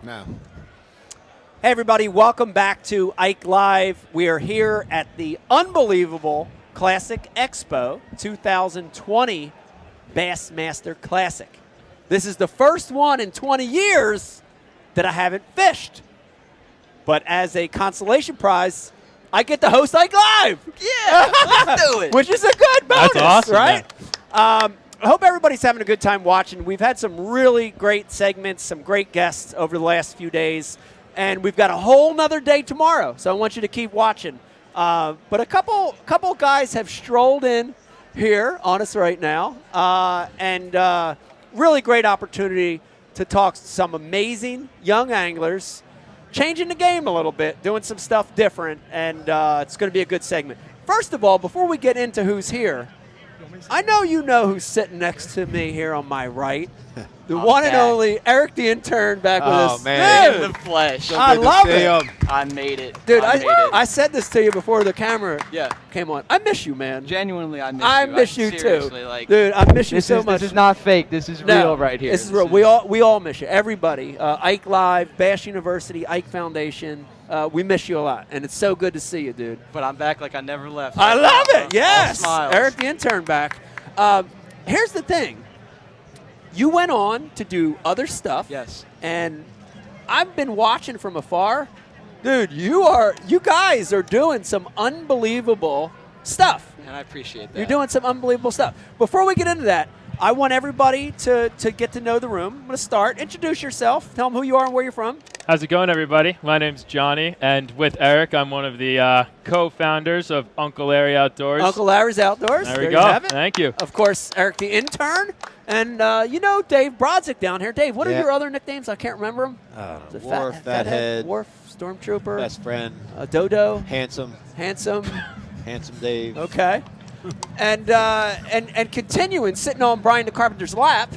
No. Hey, everybody. Welcome back to Ike Live. We are here at the unbelievable Classic Expo 2020 Bassmaster Classic. This is the first one in 20 years that I haven't fished. But as a consolation prize, I get to host Ike Live. Yeah, let's do it. Which is a good bonus, That's awesome, right? I hope everybody's having a good time watching. We've had some really great segments, some great guests over the last few days, and we've got a whole nother day tomorrow. So I want you to keep watching. But a couple guys have strolled in here on us right now, and really great opportunity to talk to some amazing young anglers, changing the game a little bit, doing some stuff different, and it's going to be a good segment. First of all, before we get into who's here, I know you know who's sitting next to me here on my right. The one and only Eric the intern back with us. Oh, man. In the flesh. I love it. I made it. Dude, I I said this to you before the camera Yeah. came on. I miss you, man. Genuinely, I miss you. I miss you seriously, too. Like, Dude, I miss you so much. This is not fake. This is No, real right here. This is real. We all miss you. Everybody. Ike Live, Bash University, Ike Foundation. We miss you a lot, and it's so good to see you, dude. but I'm back like I never left. I love it. Yes. All smiles. Eric the intern back. Here's the thing. You went on to do other stuff. Yes. And I've been watching from afar. Dude, you guys are doing some unbelievable stuff. And I appreciate that. You're doing some unbelievable stuff. Before we get into that, I want everybody to get to know the room. I'm going to start. Introduce yourself. Tell them who you are and where you're from. How's it going, everybody? My name's Johnny, and with Eric, I'm one of the co-founders of Uncle Larry Outdoors. Uncle Larry's Outdoors. There we you go. have it. Thank you. Of course, Eric the intern. And you know Dave Brodzik down here. Dave, what are Yeah. your other nicknames? I can't remember them. Is it Wharf, Fathead, Wharf, Stormtrooper, Best Friend, Dodo, Handsome, Handsome. Handsome Dave. Okay. And continuing, sitting on Brian the Carpenter's lap,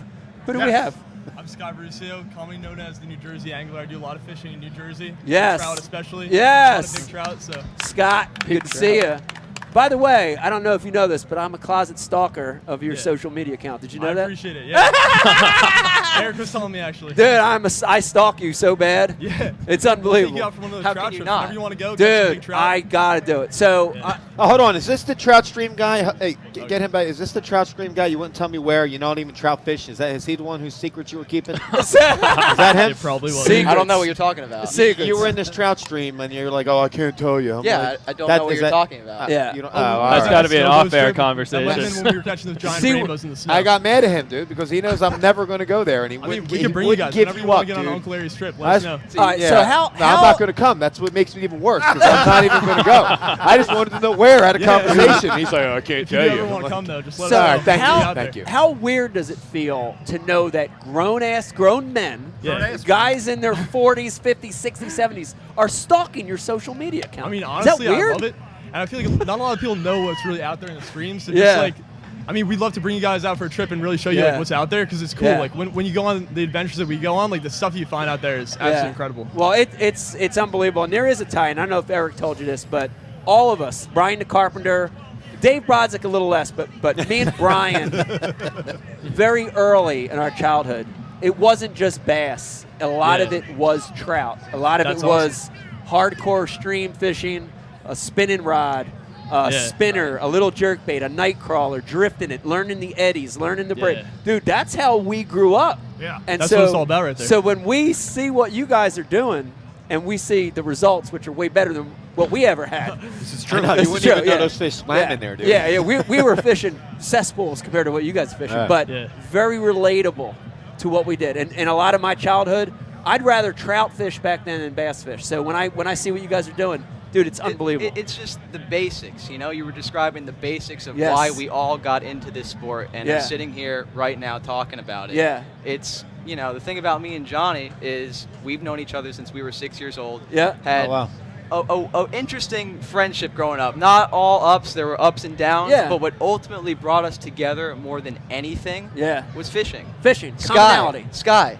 who do we have? I'm Scott Brucio, commonly known as the New Jersey Angler. I do a lot of fishing in New Jersey. Yes. Trout especially. Yes. A lot of big trout, so. Scott, good to see you. By the way, I don't know if you know this, but I'm a closet stalker of your social media account. Did you know I that? appreciate it, yeah. Eric was telling me, actually. Dude, I stalk you so bad. Yeah. It's Take unbelievable. you out for one of those How trout can you trips. not? Whenever you want to go, get some big Dude, trout. I gotta do it. So, Yeah. Oh, hold on. Is this the trout stream guy? Hey, get him back. Is this the trout stream guy? You wouldn't tell me where. You're not even trout fishing. Is he the one whose secrets you were keeping? Is that him? It probably was. Secret. I don't know what you're talking about. Secrets. You were in this trout stream, and you're like, "Oh, I can't tell you." I'm Yeah, like, I don't that- know what is you're that- talking about. Yeah. You don't, Oh, That's all got to be an Snowboat off-air strip. That conversation. might have been when we were catching those giant See, rainbows in the snow. I got mad at him, dude, because he knows I'm never going to go there, and he I mean, wouldn't, we he can bring you wouldn't guys give whenever you you want up, to get on dude. Uncle Larry's trip. Let us know. All right, Yeah. so how No, I'm not going to come. That's what makes me even worse, because I'm not even going to go. I just wanted to know where. I had a conversation. He's like, I can't If you tell ever you. want to come, though, just let So, us know. all right, thank We'll be you, out there. thank you. how weird does it feel to know that grown men, Yeah. guys in their 40s, 50s, 60s, 70s, are stalking your social media account? I mean, Is honestly, that weird? I love it. And I feel like not a lot of people know what's really out there in the streams. So Yeah. just like, I mean, we'd love to bring you guys out for a trip and really show you Yeah. like what's out there because it's cool. Yeah. Like when you go on the adventures that we go on, like the stuff you find out there is absolutely incredible. Well, it's unbelievable. And there is a tie, and I don't know if Eric told you this, but all of us, Brian the Carpenter, Dave Brodzik a little less, but me and Brian, very early in our childhood, it wasn't just bass. A lot of it was trout. A lot of That's it was hardcore stream fishing, a spinning rod, a spinner, a little jerkbait, a night crawler, drifting it, learning the eddies, learning the break. Yeah. Dude, that's how we grew up. Yeah. And That's so, what it's all about right there. So when we see what you guys are doing, and we see the results, which are way better than what we ever had. This is true. This You is wouldn't true, even know yeah. those fish swam Yeah. in there, dude. Yeah, we were fishing cesspools compared to what you guys are fishing, Yeah. but Yeah. very relatable to what we did. And a lot of my childhood, I'd rather trout fish back then than bass fish. So when I see what you guys are doing, dude, it's unbelievable. It's just the basics, you know. You were describing the basics of Yes. why we all got into this sport, and Yeah. are sitting here right now talking about it. Yeah. It's, you know, the thing about me and Johnny is we've known each other since we were 6 years old. Yeah. Had Oh, wow. a interesting friendship growing up. Not all ups, there were ups and downs. Yeah. But what ultimately brought us together more than anything Yeah. was fishing. Fishing, commonality. Sky.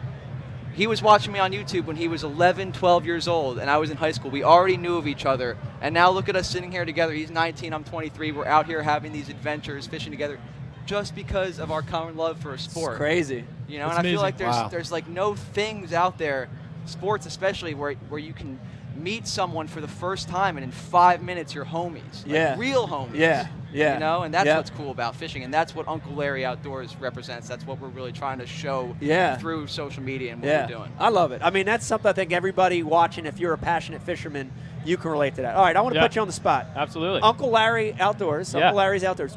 He was watching me on YouTube when he was 11, 12 years old, and I was in high school. We already knew of each other, and now look at us sitting here together. He's 19, I'm 23. We're out here having these adventures, fishing together, just because of our common love for a sport. It's crazy. You know, That's and I feel amazing. like Wow. there's like no things out there sports especially where you can meet someone for the first time and in 5 minutes you're homies. Yeah. Real homies. Yeah. Yeah. You know, and that's Yeah. what's cool about fishing, and that's what Uncle Larry Outdoors represents. That's what we're really trying to show Yeah. through social media and what Yeah. we're doing. I love it. I mean, that's something I think everybody watching, if you're a passionate fisherman, you can relate to that. All right, I want to Yeah. put you on the spot. Absolutely. Uncle Larry Outdoors. Yeah. Uncle Larry's Outdoors.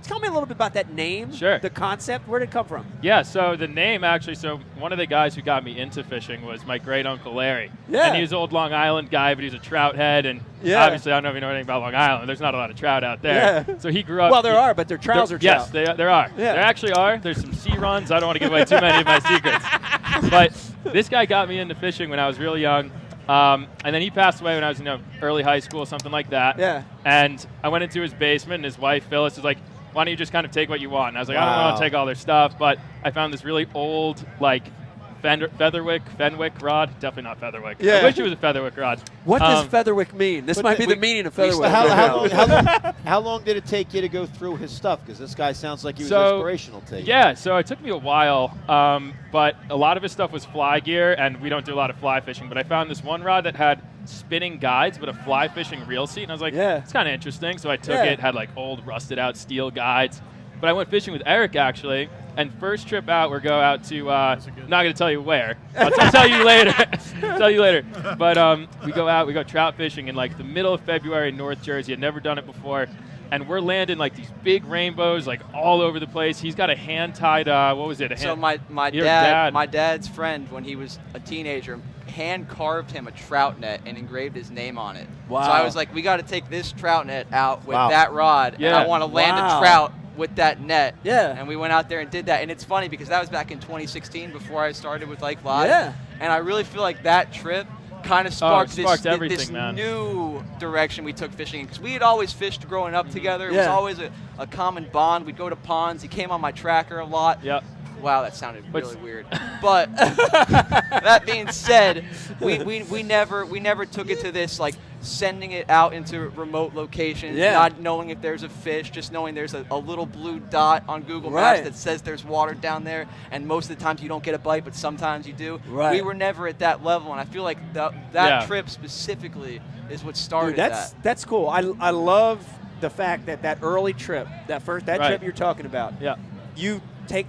Tell me a little bit about that name. Sure. The concept. Where did it come from? Yeah, so the name actually, so one of the guys who got me into fishing was my great uncle Larry. Yeah. And he was an old Long Island guy, but he's a trout head, and Yeah. obviously I don't know if you know anything about Long Island. There's not a lot of trout out there. Yeah. So he grew up. Well, there are, but they're trouser Yes, trout. there are. Yeah. There actually are. There's some sea runs. I don't want to give away too many of my secrets. But this guy got me into fishing when I was really young. And then he passed away when I was in early high school, something like that. Yeah. And I went into his basement, and his wife, Phyllis, was like, why don't you just kind of take what you want? And I was like, I don't Wow. want to take all their stuff, but I found this really old, like, Fenwick rod. Definitely not Featherwick. Yeah. I wish it was a Featherwick rod. What does Featherwick mean? This but might be we- the meaning of we Featherwick. How long did it take you to go through his stuff? Because this guy sounds like he was So, inspirational to you. Yeah, so it took me a while, but a lot of his stuff was fly gear, and we don't do a lot of fly fishing. But I found this one rod that had spinning guides, but a fly fishing reel seat, and I was like, Yeah. it's kind of interesting. So I took Yeah. it, had like old rusted out steel guides. But I went fishing with Eric actually, and first trip out, we go out to, not going to tell you where. I'll tell you later. Tell you later. But we go trout fishing in like the middle of February in North Jersey. I'd never done it before. And we're landing like these big rainbows like all over the place. He's got a hand-tied, what was it? So Your dad. my dad's friend, when he was a teenager, hand carved him a trout net and engraved his name on it. Wow. So I was like, we got to take this trout net out with Wow. that rod, and Yeah. I want to land Wow. a trout with that net. Yeah. And we went out there and did that, and it's funny because that was back in 2016 before I started with Like Live. Yeah. And I really feel like that trip kind of sparked, sparked this everything, man. new direction we took fishing, because we had always fished growing up together. It was Yeah. always a common bond. We'd go to ponds. He came on my tracker a lot. Yep. Wow, that sounded But- really weird. But that being said, we never took it to this like sending it out into remote locations, Yeah. not knowing if there's a fish, just knowing there's a little blue dot on Google Right. Maps that says there's water down there, and most of the times you don't get a bite, but sometimes you do. Right. We were never at that level, and I feel like that Yeah. trip specifically is what started Dude, that. that's cool. I love the fact that early trip, that Right. trip you're talking about, Yeah. you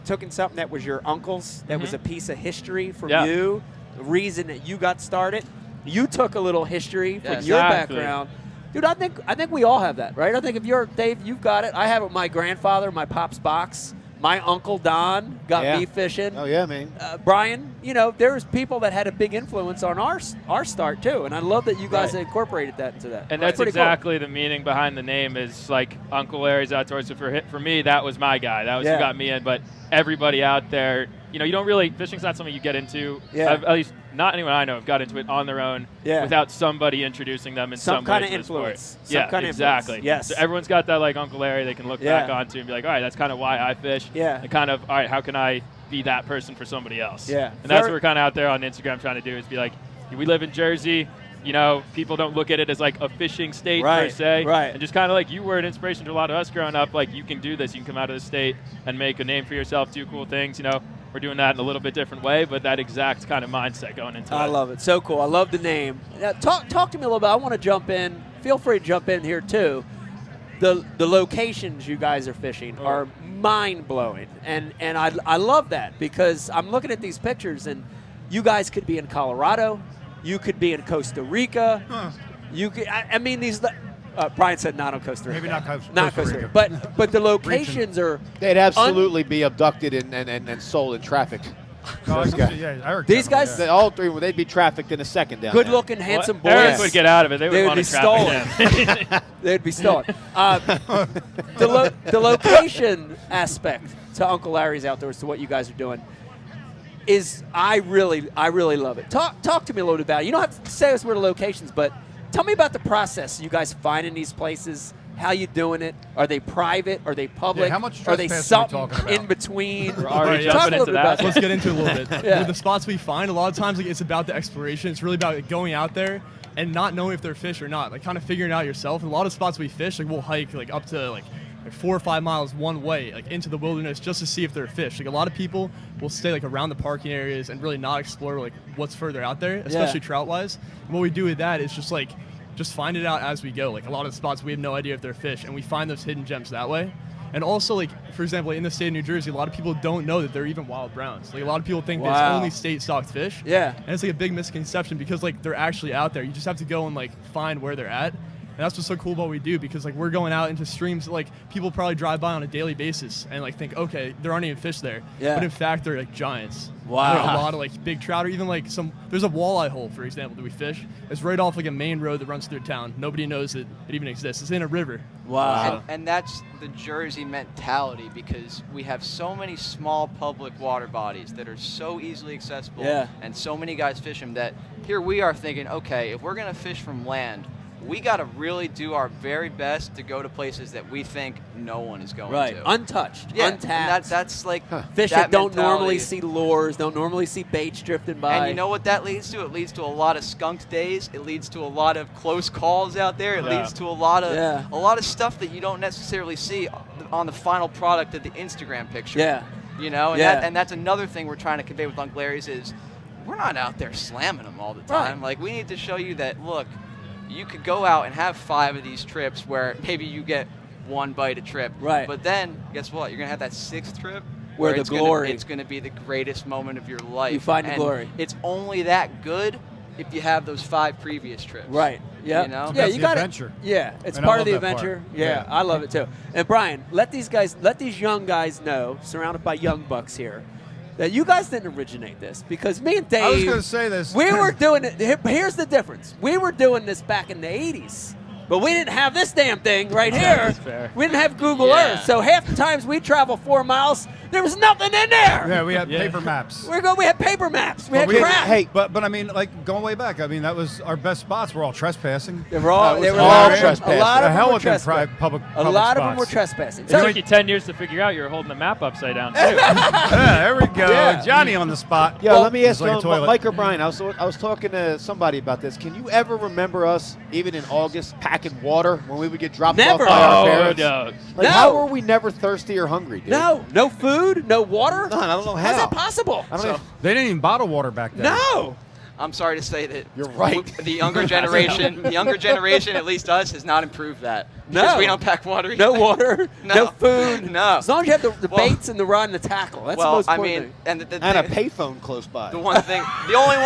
took in something that was your uncle's, that was a piece of history from Yeah. you, the reason that you got started. You took a little history from Yes. your Exactly. background. Dude, I think we all have that, right? I think if you're Dave, you've got it. I have it with my grandfather, my pop's box. My uncle Don got Yeah. me fishing. Oh yeah, man. Brian, there's people that had a big influence on our start too, and I love that you guys Right. incorporated that into that. And that's pretty cool. exactly the meaning behind the name is like Uncle Larry's Outdoors. So for me, that was my guy. That was Yeah. who got me in. But everybody out there, you don't really, fishing's not something you get into. Yeah. At least not anyone I know have got into it on their own Yeah. without somebody introducing them in Some some kind way of to the sport. influence. Some Yeah, kind of exactly. influence. Yes. So everyone's got that like Uncle Larry they can look Yeah. back onto and be like, all right, that's kind of why I fish. Yeah. And kind of, all right, how can I be that person for somebody else? Yeah. And that's Very- what we're kind of out there on Instagram trying to do is be like, we live in Jersey. People don't look at it as like a fishing state per Right, se. right. And just kind of like you were an inspiration to a lot of us growing up. Like you can do this. You can come out of the state and make a name for yourself, do cool things. We're doing that in a little bit different way, but that exact kind of mindset going into it. I love it. So cool. I love the name. Now, talk to me a little bit. I want to jump in. Feel free to jump in here too. The locations you guys are fishing are mind blowing, and I love that because I'm looking at these pictures and you guys could be in Colorado, you could be in Costa Rica, you could. I mean these. Brian said not on Costa Rica. Maybe not Costa Not Costa Rica. Rica. But the locations are. They'd absolutely be abducted and sold and trafficked. Oh, Those guys. yeah, Eric These definitely, guys- yeah. All three, they'd be trafficked in a second down Good there. looking, handsome boys. Eric would get out of it. They would want be to traffic stolen. him. They'd be stolen. The location aspect to Uncle Larry's Outdoors, to what you guys are doing, is I really love it. Talk to me a little bit about it. You don't have to say us where the locations, but tell me about the process you guys finding these places. How you doing it? Are they private? Are they public? Yeah, how much are they trespassing are we something talking about? in between? We're already Talk a jumping little into bit about that. Let's get into it a little bit. Yeah. With the spots we find, a lot of times it's about the exploration. It's really about going out there and not knowing if they're fish or not, like kind of figuring it out yourself. And a lot of spots we fish, like we'll hike like up to like like 4 or 5 miles one way, like into the wilderness, just to see if there are fish. Like a lot of people will stay like around the parking areas and really not explore like what's further out there, especially trout wise. And what we do with that is just find it out as we go. Like a lot of the spots we have no idea if they're fish, and we find those hidden gems that way. And also, like, for example, in the state of New Jersey, a lot of people don't know that they're even wild browns. Like, a lot of people think there's only state-stocked fish. Yeah. And it's, like, a big misconception because, like, they're actually out there. You just have to go and, like, find where they're at. And that's what's so cool about what we do because, like, we're going out into streams that, like, people probably drive by on a daily basis and, like, think, okay, there aren't even fish there. Yeah. But, in fact, they're, like, giants. Wow. Like, a lot of, like, big trout or even, like, there's a walleye hole, for example, that we fish. It's right off, like, a main road that runs through town. Nobody knows that it even exists. It's in a river. Wow. And that's the Jersey mentality because we have so many small public water bodies that are so easily accessible and so many guys fish them that here we are thinking, okay, if we're going to fish from land, we got to really do our very best to go to places that we think no one is going to. Untouched, untapped. untapped. That's like fish that don't mentality. normally see lures, don't normally see baits drifting by. And you know what that leads to? It leads to a lot of skunked days. It leads to a lot of close calls out there. It leads to a lot of stuff that you don't necessarily see on the final product of the Instagram picture. Yeah. You know, and that's another thing we're trying to convey with Uncle Larry's is we're not out there slamming them all the time. Like we need to show you that look, you could go out and have 5 of these trips where maybe you get 1 bite a trip. Right. But then, guess what? You're going to have that 6th trip where the glory. It's going to be the greatest moment of your life. You find the and glory. It's only that good if you have those 5 previous trips. Right. Yeah. You know? Yeah, That's you the got adventure. it. Yeah, it's And I part of love the that adventure. part. Yeah, Yeah. I love it too. And Brian, let these young guys know, surrounded by young bucks here, that you guys didn't originate this because me and Dave. I was going to say this. We were doing it. Here's the difference. We were doing this back in the 80s. But we didn't have this damn thing right here. That's fair. We didn't have Google Earth. So half the times we travel 4 miles, there was nothing in there. Yeah, we had paper maps. We had paper maps. We had But crap. Hey, But I mean, like going way back, I mean that was our best spots. Were all trespassing. They were all That was a all lot of trespassing. A lot The of them hell were with them trespassing. public A lot of them spots. were trespassing. It So, took you 10 years to figure out you were holding the map upside down, too. Yeah, there we go. Yeah. Johnny on the spot. Yeah, let me ask Just like a you, toilet. Mike or Brian. I was talking to somebody about this. Can you ever remember us, even in August, packing water when we would get dropped Never. off by our Oh, parents? no. Like, No. how were we never thirsty or hungry, dude? no food, no water. None. I don't know how. How's that possible? I don't know. They didn't even bottle water back then. No. I'm sorry to say that You're right. the younger generation, at least us, has not improved that. No. Because we don't pack water. No water, no food. No. As long as you have the Well- baits and the rod and the tackle. That's the Well, most I important mean, thing. and And a payphone close by. the only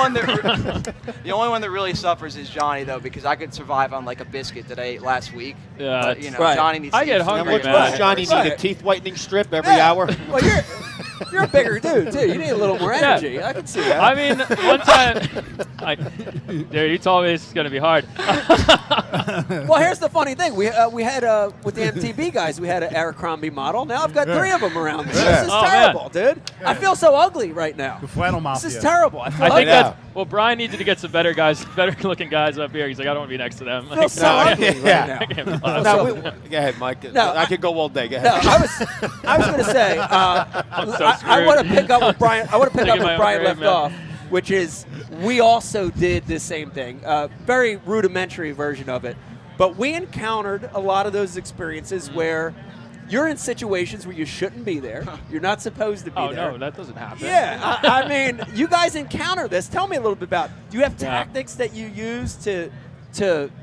one that really suffers is Johnny though, because I could survive on like a biscuit that I ate last week. Yeah, But, it's- Right. Johnny needs. I to get eat food. hungry, What's man. Johnny need? A Right. teeth whitening strip every Yeah. hour? Well, you're a bigger dude too. You need a little more energy. I can see that. I mean, one time, dude, you told me this is going to be hard. Well, here's the funny thing. We had with the MTB guys, we had an Abercrombie model. Now I've got 3 of them around me. This is Oh, man. terrible, dude. I feel so ugly right now. The flannel mafia. This is terrible. I feel I think ugly. that's, well, Brian needed to get some better looking guys up here. He's like, I don't want to be next to them. I feel so ugly right now. I can't be loud. No, go ahead, Mike. No, I could go all day. Go No, ahead. I was going to say, so I want to screwed. pick up with Brian. I want to pick up Taking my where own Brian grave, left man. off, which is we also did the same thing. Very rudimentary version of it, but we encountered a lot of those experiences where you're in situations where you shouldn't be there. You're not supposed to be Oh, there. no, that doesn't happen. Yeah, I mean, you guys encounter this. Tell me a little bit about. Do you have Yeah. tactics that you use to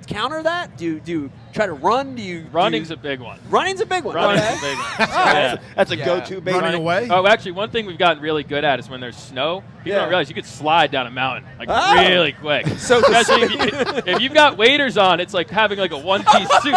counter that? Do you try to run? Running's a big one. Running's a big one. Running's Okay. a big one. Yeah. That's a Yeah. go-to, baby. Running away? Oh, actually, one thing we've gotten really good at is when there's snow. People Yeah. don't realize you could slide down a mountain like Oh. really quick. So- Especially if you've got waders on, it's like having like a one-piece suit.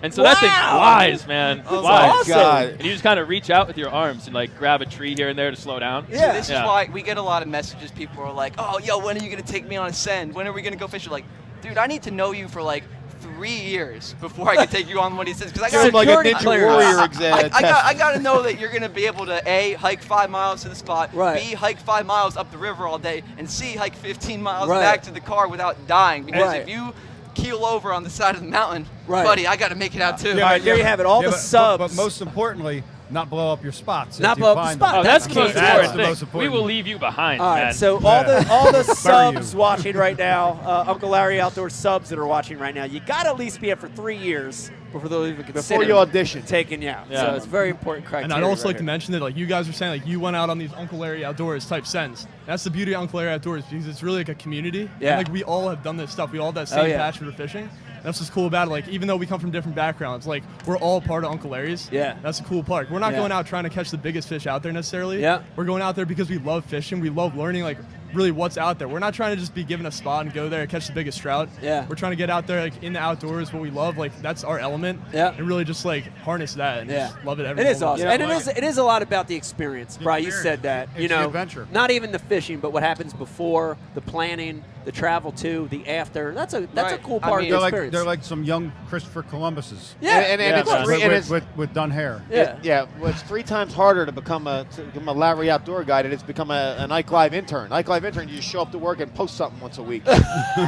And so that thing Wow. flies, man. Oh, Flies. my God. And you just kind of reach out with your arms and like grab a tree here and there to slow down. Yeah. This is why we get a lot of messages. People are like, "Oh, yo, when are you gonna take me on a send? When are we gonna go fishing?" Like, dude, I need to know you for like 3 years before I can take you on one of these sends. Because I Doing got like a Security Ninja clearance. Warrior exam. I got to know that you're going to be able to A, hike 5 miles to the spot, Right. B, hike 5 miles up the river all day, and C, hike 15 miles Right. back to the car without dying. Because Right. if you keel over on the side of the mountain, Right. buddy, I got to make it out too. All right, there you have it. All the but subs. most importantly, not blow up your spots. Not if you blow up the find spot. them. Oh, that's the key. most That's important the thing. most important. We will leave you behind, All right, man. so all the Bury subs you. watching right now, Uncle Larry Outdoor subs that are watching right now, you got to at least be here for 3 years before they'll even consider you audition. taking you out. Yeah. So it's very important criteria. And I'd also right like to here. mention that, like you guys were saying, like you went out on these Uncle Larry Outdoors type sends. That's the beauty of Uncle Larry Outdoors because it's really like a community. Yeah. And, like we all have done this stuff. We all have that same yeah. passion for fishing. That's what's cool about it. Like even though we come from different backgrounds, like we're all part of Uncle Larry's. Yeah. That's the cool part. We're not Yeah. going out trying to catch the biggest fish out there necessarily. Yeah. We're going out there because we love fishing. We love learning like really what's out there. We're not trying to just be given a spot and go there and catch the biggest trout. Yeah. We're trying to get out there like in the outdoors, what we love. Like that's our element. Yeah. And really just like harness that and Yeah. just love it every It is moment. awesome, Yeah. and it is a lot about the experience. Brian, you said that. It's You the know, adventure. not even the fishing, but what happens before, the planning, the travel to, the after. That's a Right. cool I part mean, of the They're experience. like some young Christopher Columbuses. yeah, And Yeah, it's of free, and it's with done hair. yeah. Well, it's 3 times harder to become a Larry Outdoor Guide than it's become an Ike Live intern. Ike Live intern, you just show up to work and post something once a week.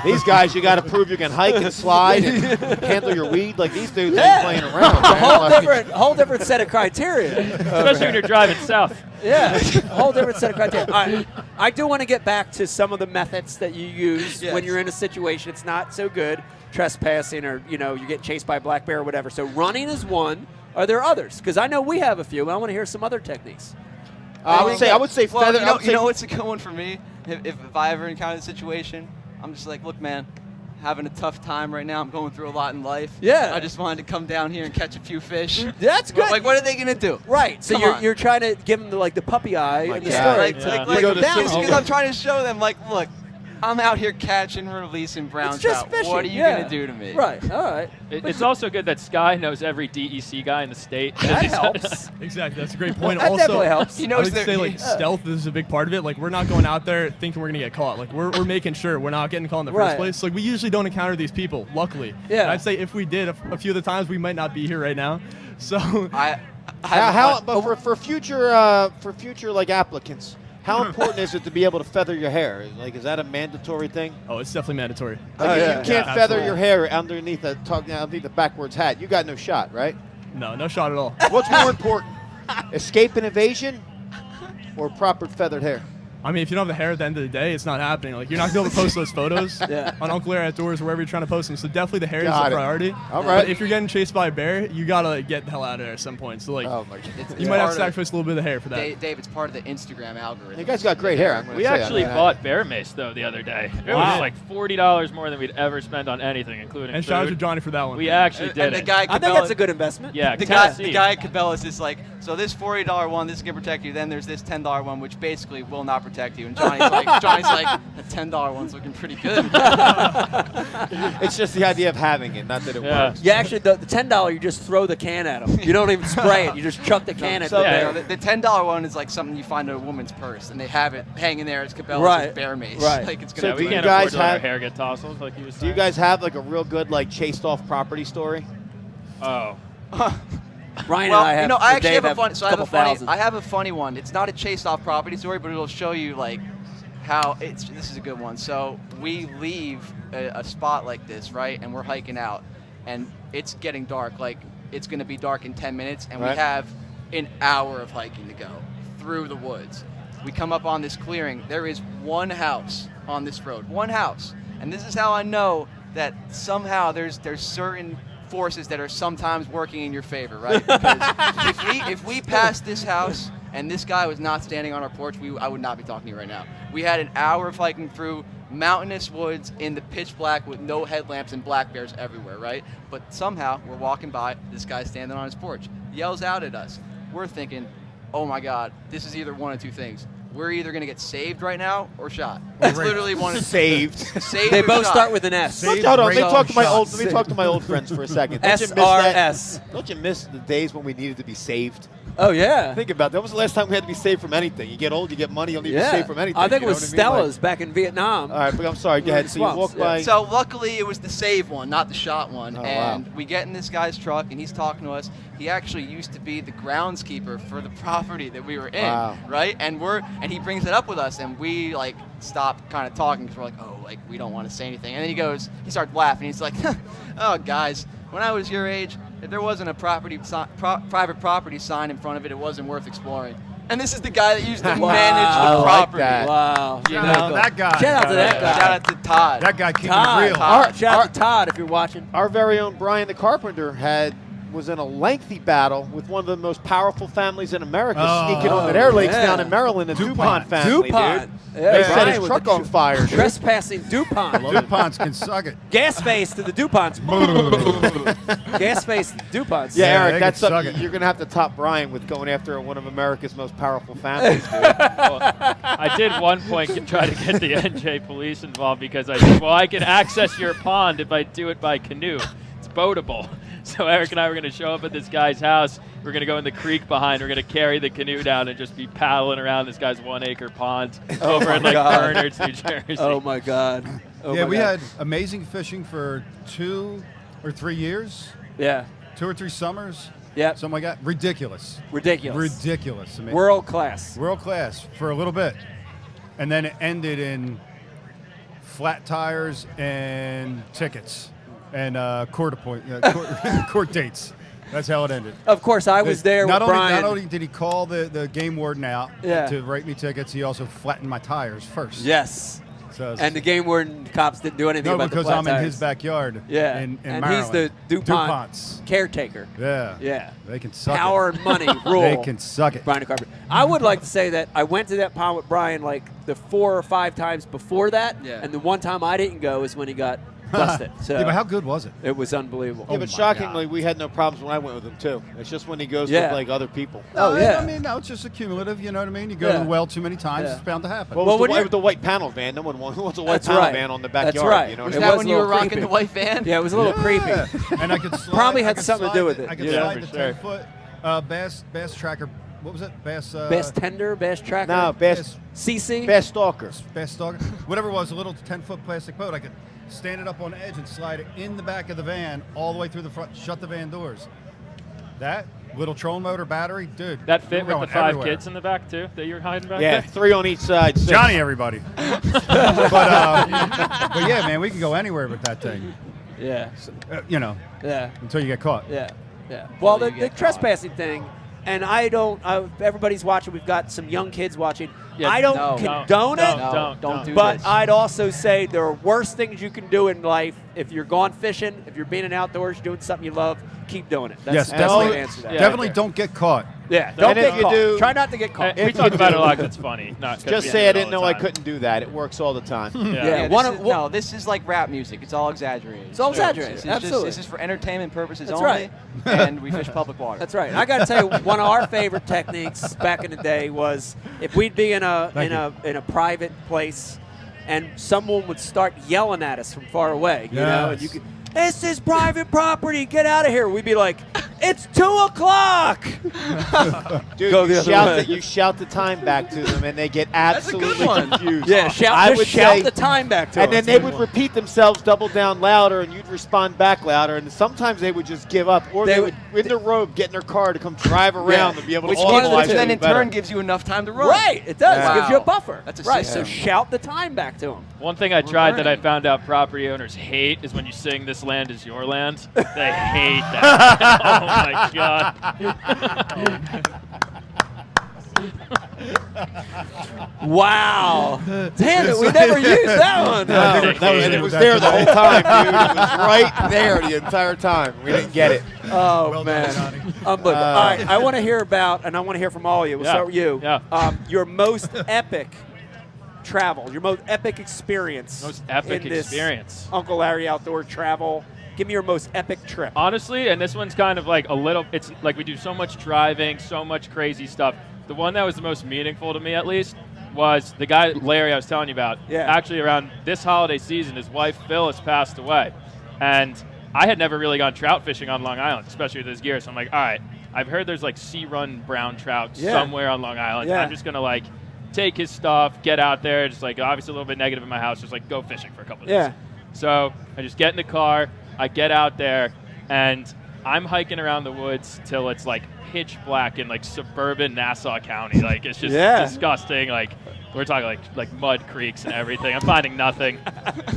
These guys, you got to prove you can hike and slide and handle your weed. Like these dudes ain't playing around. a Man. whole different set of criteria. Especially when you're driving south. Yeah, a whole different set of criteria. All right. I do want to get back to some of the methods that you use Yes. when you're in a situation it's not so good, trespassing, or you get chased by a black bear or whatever. So running is one. Are there others? Because I know we have a few, and I want to hear some other techniques. I would say Well, feather. you I know, would you say- know what's a good one for me? If I ever encounter a situation, I'm just like, look, man, having a tough time right now. I'm going through a lot in life. Yeah. I just wanted to come down here and catch a few fish. That's good. Like, what are they gonna do? Right. So Come on. you're trying to give them the puppy eye and the God. story. Like, to Yeah. like, You go like to down Sumo. because I'm trying to show them, like, look, I'm out here catching, releasing brown It's just trout. fishing. What are you yeah. gonna do to me? Right. All right. It's also good that Sky knows every DEC guy in the state. That helps. Exactly, that's a great point. That also, definitely helps. He I knows would that say like stealth is a big part of it. Like we're not going out there thinking we're gonna get caught. Like we're making sure we're not getting caught in the Right. first place. Like we usually don't encounter these people. Luckily, Yeah. And I'd say if we did, a few of the times we might not be here right now. So but for future like applicants, how important is it to be able to feather your hair? Like, is that a mandatory thing? oh, it's definitely mandatory. Like, yeah. you can't Yeah, feather absolutely. your hair underneath the backwards hat. You got no shot, right? No shot at all. What's more important, escape and evasion, or proper feathered hair? I mean, if you don't have the hair at the end of the day, it's not happening. Like you're not gonna be able to post those photos Yeah. on Uncle Larry Outdoors or wherever you're trying to post them. So definitely the hair Got is it. a priority. All right. But if you're getting chased by a bear, you gotta like, get the hell out of there at some point. So like Oh my God. It's you might have part to of- sacrifice a little bit of the hair for that. Dave, it's part of the Instagram algorithm. You guys got great hair. I'm gonna We say actually that. bought bear mace though the other day. It Wow. was like $40 more than we'd ever spend on anything, including And shout out to food. Johnny for that one. We actually did and the it. guy I think Cabela- that's a good investment. Yeah, The Tennessee. guy at Cabela's is like, so this $40 one, this is gonna protect you. Then there's this $10 one, which basically will not protect you. And Johnny's like, the $10 one's looking pretty good. It's just the idea of having it, not that it Yeah. works. Yeah, actually, the $10 you just throw the can at them. You don't even spray it. You just chuck the can at So- the Yeah. bear. You know, the $10 one is like something you find in a woman's purse, and they have it hanging there as Cabela's Right. bear mace. Right. Like it's So gonna Yeah, do we you can't guys afford to let our have- hair get tousled, like he was Do saying. you guys have like a real good like chased off property story? Oh. Ryan Well, and I have. I actually Dave have a funny. So I have a couple funny. thousand. I have a funny one. It's not a chased off property story, but it'll show you like how it's. This is a good one. So we leave a spot like this, right? And we're hiking out, and it's getting dark. Like it's going to be dark in 10 minutes, and we Right. have an hour of hiking to go through the woods. We come up on this clearing. There is one house on this road. One house, and this is how I know that somehow there's certain forces that are sometimes working in your favor, right? Because if we passed this house and this guy was not standing on our porch, I would not be talking to you right now. We had an hour of hiking through mountainous woods in the pitch black with no headlamps and black bears everywhere, right? But somehow we're walking by, this guy's standing on his porch, yells out at us. We're thinking, oh my God, this is either one of two things. We're either going to get saved right now or shot. It's literally one of Saved. saved They or both shot. start with an S. Saved. Hold on, let me Great talk to my shot. old. Let me talk to my old friends for a second. Don't you miss that? SRS. Don't you miss the days when we needed to be saved? Oh yeah. Think about that. When was the last time we had to be saved from anything? You get old, you get money, you'll need to be Yeah. saved from anything. I think you it know was what I mean? Like- Stella's back in Vietnam. all right, but I'm sorry. Go ahead. So you Swamps, walk yeah. by. So luckily it was the save one, not the shot one. Oh, and wow. we get in this guy's truck and he's talking to us. He actually used to be the groundskeeper for the property that we were in, Wow. right? And he brings it up with us and we like stop kind of talking because we're like, oh, like we don't want to say anything. And then he starts laughing. He's like, oh guys, when I was your age, If there wasn't a private property sign in front of it, it wasn't worth exploring. And this is the guy that used to manage I the like property. that. Wow. Shout out to that guy. Shout out to that guy. Shout out to Todd. That guy keeping Todd. it real. Shout out to Todd if you're watching. Our very own Brian the Carpenter was in a lengthy battle with one of the most powerful families in America, sneaking onto their lakes down in Maryland, the DuPont family, DuPont. dude. Yeah, They set Brian his with truck the on fire, dude. Trespassing DuPont. DuPonts can suck it. Gas face to the DuPonts. Gas face to the DuPonts. Yeah, Yeah, Eric, they that's can suck something it. you're going to have to top Brian with going after one of America's most powerful families, dude. Well, I did at one point try to get the NJ police involved because I said, well, I can access your pond if I do it by canoe. It's boatable. So Eric and I were going to show up at this guy's house. We're going to go in the creek behind. We're going to carry the canoe down and just be paddling around this guy's 1 acre pond over in like Bernards, New Jersey. Oh my God. Oh Yeah, my we God. had amazing fishing for 2 or 3 years, Yeah. 2 or 3 summers, Yep. something like that. Ridiculous. Ridiculous. Ridiculous. I mean, World class. world class for a little bit. And then it ended in flat tires and tickets and court dates. That's how it ended. Of course, I was there not with only, Brian. Not only did he call the game warden out Yeah. to write me tickets, he also flattened my tires first. Yes. So And the game warden cops didn't do anything no, about because the flat I'm tires. in his backyard. Yeah. In and Maryland. he's the DuPont DuPonts. caretaker. Yeah. Yeah. They can suck Power it. and money rule. They can suck it. Brian Carpenter. I would like to say that I went to that pond with Brian like the 4 or 5 times before that, Yeah. and the one time I didn't go is when he got busted. So Yeah, but how good was it? it was unbelievable. Yeah, Oh but my shockingly, God. we had no problems when I went with him, too. It's just when he goes Yeah. with, like, other people. Oh, yeah. I mean, no, it's just accumulative. You know what I mean? You go Yeah. to the well too many times, Yeah. it's bound to happen. Well, Well, it was when the, you're- with the white panel van. No one wants a white That's panel right. van on the That's backyard. right. You know Was what I It mean? that was when a you were little rocking creepy. the white van? Yeah, it was a little creepy. And I could slide, Probably had I could something to do slide with the- it, I could you know? slide the For sure. 10-foot bass tracker. What was it? Bass Tender, Bass Tracker, No, Bass CC. Stalker. Bass stalker. Whatever it was, a little 10-foot plastic boat. I could stand it up on the edge and slide it in the back of the van all the way through the front, shut the van doors. That little trolling motor battery, dude. That we fit were with the going 5 everywhere. kids in the back, too, that you were hiding back Yeah, there? 3 on each side. 6. Johnny, everybody. but yeah, man, we can go anywhere with that thing. Yeah, yeah, Until you get caught. yeah, yeah. Well, you the get caught. trespassing thing, and everybody's watching. We've got some young kids watching. Yeah, I don't no. condone it. No, don't do But this. I'd also say there are worse things you can do in life. If you're gone fishing, if you're being in outdoors, doing something you love, keep doing it. That's Yes, the definitely. answer to that. Yeah. Definitely don't get caught. Yeah, don't And if get you caught. do- Try not to get caught. We talk about it a lot 'cause it's funny. Not 'cause Just we say do I it didn't all know the I time. couldn't do that. It works all the time. Yeah. Yeah, One this of- is, no, this is like rap music. It's all exaggerated. It's all exaggerated. This is Absolutely. this is for entertainment purposes That's only, right. and we fish public water. That's right. I got to tell you, one of our favorite techniques back in the day was if we'd be in a private place, and someone would start yelling at us from far away, you know, and you Yes. could, this is private property, get out of here. We'd be like, it's 2:00. Dude, Go you the other shout, way. you shout the time back to them, and they get a good absolutely one. confused. Yeah, I would shout say- the time back to And us. then they would repeat themselves, double down louder, and you'd respond back louder. And sometimes they would just give up, or They they would- would, in their robe, get in their car to come drive around Yeah. and be able Which to one of the analyze two? it then in better. turn gives you enough time to run. Right, it does. Wow. It gives you a buffer. That's a right. system. So shout the time back to them. One thing I tried that I found out property owners hate is when you sing "This land is your land." They hate that. Oh my god. Wow. Damn it, we never used that one. And it was there the whole time, dude. It was right there the entire time. We didn't get it. Oh, Well man. done, Johnny. Unbelievable. All right, I want to hear about, and I want to hear from all of you. We'll Yeah. start with you. Yeah. Your most epic travel, your most epic experience. Most epic in this experience. Uncle Larry outdoor travel. Give me your most epic trip. Honestly, and this one's kind of like a little, it's like we do so much driving, so much crazy stuff. The one that was the most meaningful to me, at least, was the guy, Larry, I was telling you about. Yeah. Actually, around this holiday season, his wife, Phyllis, passed away. And I had never really gone trout fishing on Long Island, especially with his gear. So I'm like, all right, I've heard there's like sea-run brown trout Yeah. somewhere on Long Island. Yeah. I'm just going to like take his stuff, get out there, just like obviously a little bit negative in my house, just like go fishing for a couple of days. Yeah. So I just get in the car, I get out there, and I'm hiking around the woods till it's like pitch black in like suburban Nassau County. Like it's just Yeah. disgusting. Like we're talking like mud creeks and everything. I'm finding nothing.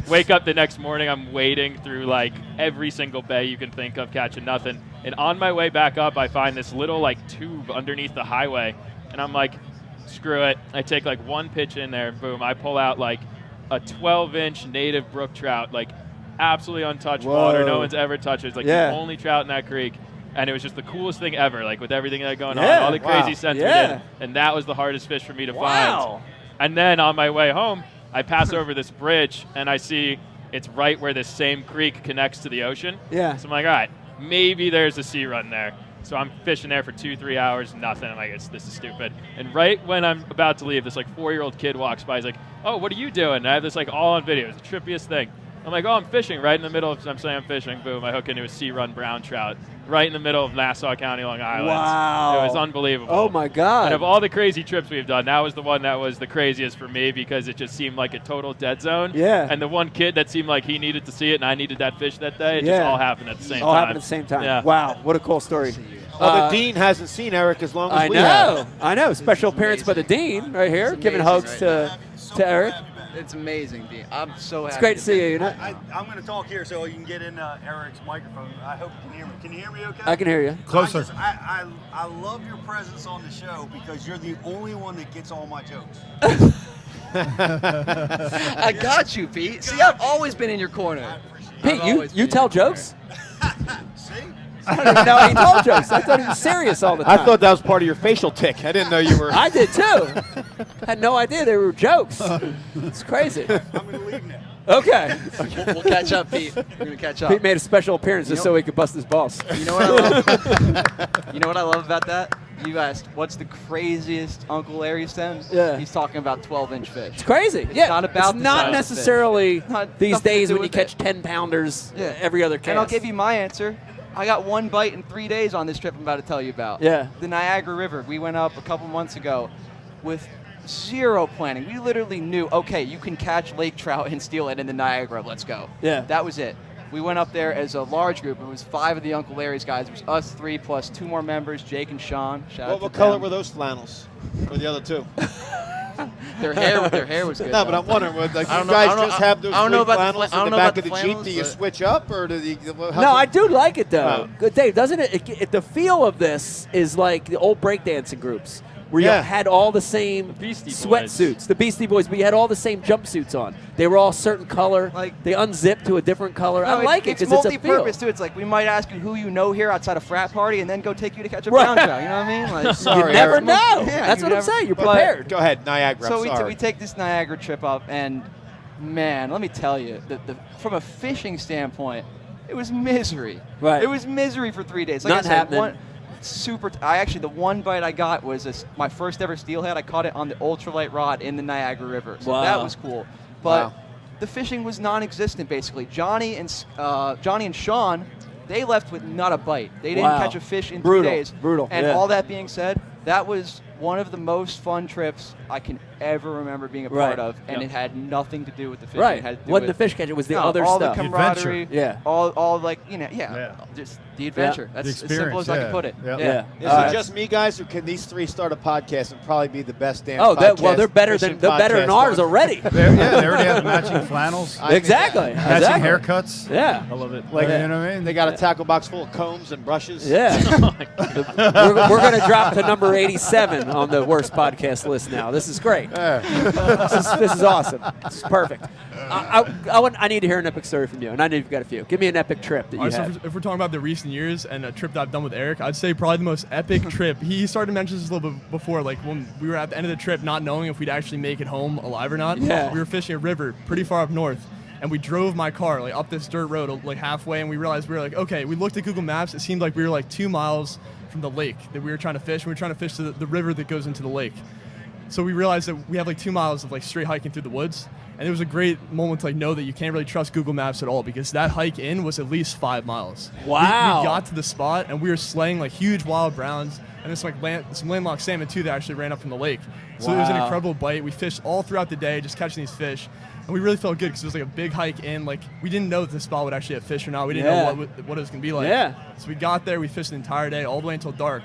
Wake up the next morning, I'm wading through like every single bay you can think of, catching nothing. And on my way back up, I find this little like tube underneath the highway, and I'm like, screw it. I take like one pitch in there, boom. I pull out like a 12-inch native brook trout, like absolutely untouched water. No one's ever touched it. It's like the only trout in that creek. And it was just the coolest thing ever, like with everything that going on, all the crazy scents we did. And that was the hardest fish for me to find. And then on my way home, I pass over this bridge, and I see it's right where this same creek connects to the ocean. Yeah. So I'm like, all right, maybe there's a sea run there. So I'm fishing there for 2-3 hours, nothing. I'm like, this is stupid. And right when I'm about to leave, this like 4-year-old kid walks by. He's like, oh, what are you doing? And I have this like all on video. It's the trippiest thing. I'm like, oh, I'm fishing right in the middle of, I'm saying I'm fishing. Boom, I hook into a sea run brown trout right in the middle of Nassau County, Long Island. Wow. It was unbelievable. Oh, my God. And of all the crazy trips we've done, that was the one that was the craziest for me because it just seemed like a total dead zone. Yeah. And the one kid that seemed like he needed to see it and I needed that fish that day, it just all happened at the same time. All happened at the same time. Yeah. Wow, what a cool story. Well, the Dean hasn't seen Eric as long as we have. I know. Special appearance by the Dean right here, giving hugs to Eric. It's amazing, Dean. I'm so happy. It's great to see you. I'm going to talk here so you can get in Eric's microphone. I hope you can hear me. Can you hear me okay? I can hear you. Closer. I love your presence on the show because you're the only one that gets all my jokes. I got you, Pete. See, I've always been in your corner. Pete, you tell jokes? See? I don't even know he told jokes. I thought he was serious all the time. I thought that was part of your facial tick. I didn't know you were. I did too. Had no idea they were jokes. It's crazy. I'm going to leave now. Okay. We'll catch up, Pete. We're going to catch up. Pete made a special appearance just so he could bust his balls. You know what I love? You know what I love about that? You asked, what's the craziest Uncle Larry sends? Yeah. He's talking about 12-inch fish. It's crazy. It's not about it's the not size of the necessarily fish. Not- these nothing to days do when you with catch it. 10-pounders Yeah. every other cast. And I'll give you my answer. I got one bite in 3 days on this trip I'm about to tell you about. Yeah. The Niagara River. We went up a couple months ago with zero planning. We literally knew, okay, you can catch lake trout and steelhead in the Niagara. Let's go. Yeah. That was it. We went up there as a large group. It was 5 of the Uncle Larry's guys. It was us 3 plus 2 more members, Jake and Sean. Shout out What to color them. were those flannels? Or the other two? Their hair was good. No, but though. I'm wondering, like, you I don't know- guys I don't just know- have those I don't know blue about the flannels fla- I in don't the know back about of the the Jeep? flannels, Do you but- switch up, or do you? No, I do like it though. Oh. Good Dave, doesn't it? The feel of this is like the old breakdancing groups where Yeah. you had all the same Beastie Boys. sweatsuits, the Beastie Boys, but you had all the same jumpsuits on. They were all certain color. Like- they unzipped to a different color. No, I like it it's because it's a feel. multi-purpose too. It's like we might ask you who you know here outside a frat party, and then go take you to catch a Right. brown trout. You know what I mean? Like, Sorry, You never Eric. know. Yeah, That's you what I'm never- saying. You're but- prepared. Go ahead, Niagara. So I'm sorry. we take this Niagara trip up, and man, let me tell you, from a fishing standpoint, it was misery. Right. It was misery for 3 days. Like Nothing I said, happening. the one bite I got was my first ever steelhead. I caught it on the ultralight rod in the Niagara River. So Wow. that was cool. But Wow. the fishing was non-existent basically. Johnny and Sean, they left with not a bite. They didn't Wow. catch a fish in Brutal. 3 days. Brutal. And Yeah. all that being said, that was one of the most fun trips I can ever remember being a Right. part of, and Yep. it had nothing to do with the fishing. Right. It had to do Wasn't the with fish catch? It was the no, other all stuff. the camaraderie, Yeah. all like yeah, Yeah. just the adventure. That's The as simple experience, as I can yeah. put it. Yeah. Yeah. Is it just me, guys, or can these three start a podcast and probably be the best damn Oh, podcast? they're better fishing than podcast ours on? already. They already have matching flannels, Exactly. matching Exactly. haircuts. Yeah. I love it. Like, you know what I mean? They got a tackle box full of combs and brushes. Yeah. we're going to drop to number 87 on the worst podcast list now. This is great. This is awesome. This is perfect. I need to hear an epic story from you, and I know you've got a few. Give me an epic trip that you All right, so had. if we're talking about the recent years and a trip that I've done with Eric, I'd say probably the most epic trip. He started to mention this a little bit before, like when we were at the end of the trip not knowing if we'd actually make it home alive or not. Yeah. We were fishing a river pretty far up north, and we drove my car like up this dirt road like halfway, and we realized we were like, okay, we looked at Google Maps. It seemed like we were like 2 miles from the lake that we were trying to fish, and we were trying to fish the river that goes into the lake. So we realized that we have like 2 miles of like straight hiking through the woods. And it was a great moment to like know that you can't really trust Google Maps at all, because that hike in was at least 5 miles. Wow. We got to the spot and we were slaying like huge wild browns and some landlocked salmon too that actually ran up from the lake. So it was an Wow. incredible bite. We fished all throughout the day just catching these fish. And we really felt good because it was like a big hike in. Like we didn't know that the spot would actually have fish or not. We didn't Yeah. know what it was going to be like. Yeah. So we got there, we fished the entire day all the way until dark.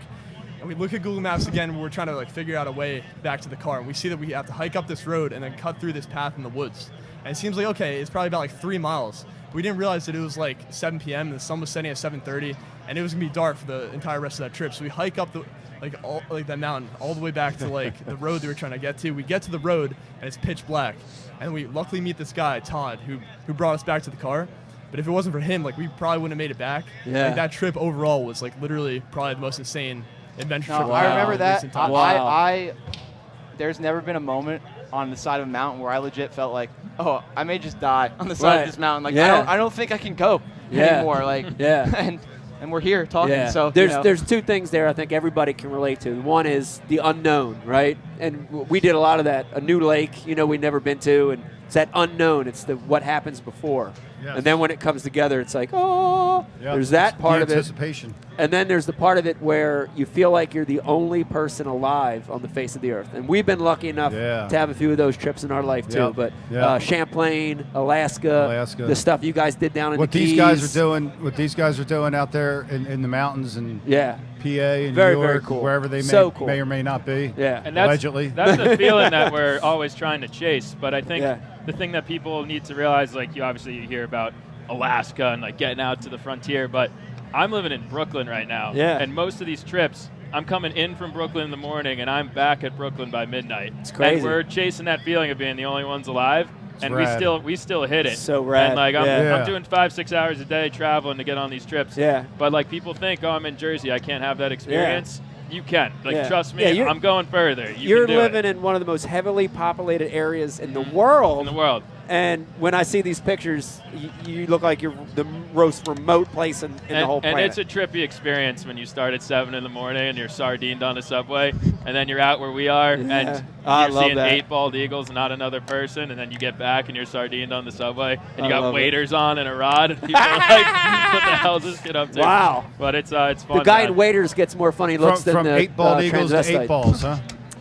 And And we look at Google Maps again when we're trying to like figure out a way back to the car. And we see that we have to hike up this road and then cut through this path in the woods. And it seems like, okay, it's probably about like 3 miles. But we didn't realize that it was like 7 p.m. and the sun was setting at 7:30, and it was gonna be dark for the entire rest of that trip. So we hike up that mountain all the way back to like the road that we're trying to get to. We get to the road and it's pitch black. And we luckily meet this guy, Todd, who brought us back to the car. But if it wasn't for him, like we probably wouldn't have made it back. Yeah. Like, that trip overall was like literally probably the most insane adventure trip. No, I remember in that. recent times. I there's never been a moment on the side of a mountain where I legit felt like, oh, I may just die on the side of this mountain. Like I don't think I can go anymore. Like and we're here talking. Yeah. So there's two things there I think everybody can relate to. One is the unknown, right? And we did a lot of that. A new lake, we've never been to, and it's that unknown. It's the what happens before. Yes. And then when it comes together, it's like, oh, Yep. there's that part of it. Anticipation. And then there's the part of it where you feel like you're the only person alive on the face of the earth. And we've been lucky enough to have a few of those trips in our life too. Yep. But Champlain, Alaska, the stuff you guys did down in the Keys. What these guys are doing out there in the mountains and PA and very, New York, very cool. wherever they cool. may or may not be. Yeah. And that's, allegedly. That's the feeling that we're always trying to chase. But I think the thing that people need to realize, like you hear about Alaska and like getting out to the frontier, but I'm living in Brooklyn right now. Yeah. And most of these trips, I'm coming in from Brooklyn in the morning and I'm back at Brooklyn by midnight. It's crazy. And we're chasing that feeling of being the only ones alive. And rad. we still hit it. So rad. And like I'm doing 5-6 hours a day traveling to get on these trips. Yeah. But like people think, oh, I'm in Jersey, I can't have that experience. You can. Like trust me, Yeah, I'm going further. You're can do living it. in one of the most heavily populated areas in the world. In the world. And when I see these pictures, you look like you're the most remote place in the whole planet. And it's a trippy experience when you start at 7 in the morning and you're sardined on a subway, and then you're out where we are, and you're seeing 8 bald eagles and not another person, and then you get back and you're sardined on the subway, and you got waders on and a rod, and people are like, what the hell is this get up to? Wow. But it's fun. The guy in waders gets more funny looks than from the 8 bald eagles to transvestite. 8 balls, huh?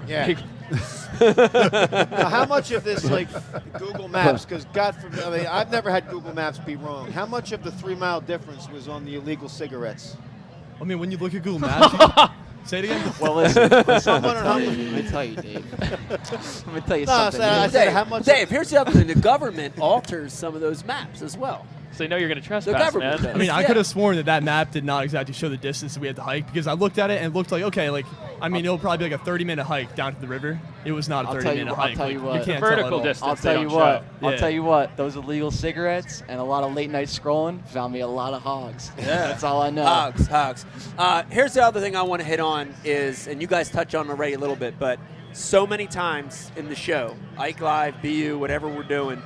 Yeah. Now, how much of this, like Google Maps, because God forbid, I mean, I've never had Google Maps be wrong. How much of the 3-mile difference was on the illegal cigarettes? I mean, when you look at Google Maps, say it again. Well, listen. Let me tell you, Dave. Let me tell you No, something. I said how much. Dave, here's the other thing. The government alters some of those maps as well. So you know you're going to The trespass, government man. I mean, I could have sworn that map did not exactly show the distance that we had to hike, because I looked at it and it looked like, okay, like, I mean, it'll probably be like a 30-minute hike down to the river. It was not a 30-minute hike. I'll tell you Like, what. You can't Vertical tell at all. distance. I'll they tell you don't what. show. I'll tell you what. Those illegal cigarettes and a lot of late night scrolling found me a lot of hogs. Yeah. That's all I know. Hogs. Here's the other thing I want to hit on is, and you guys touched on it already a little bit, but so many times in the show, Ike Live, BU, whatever we're doing,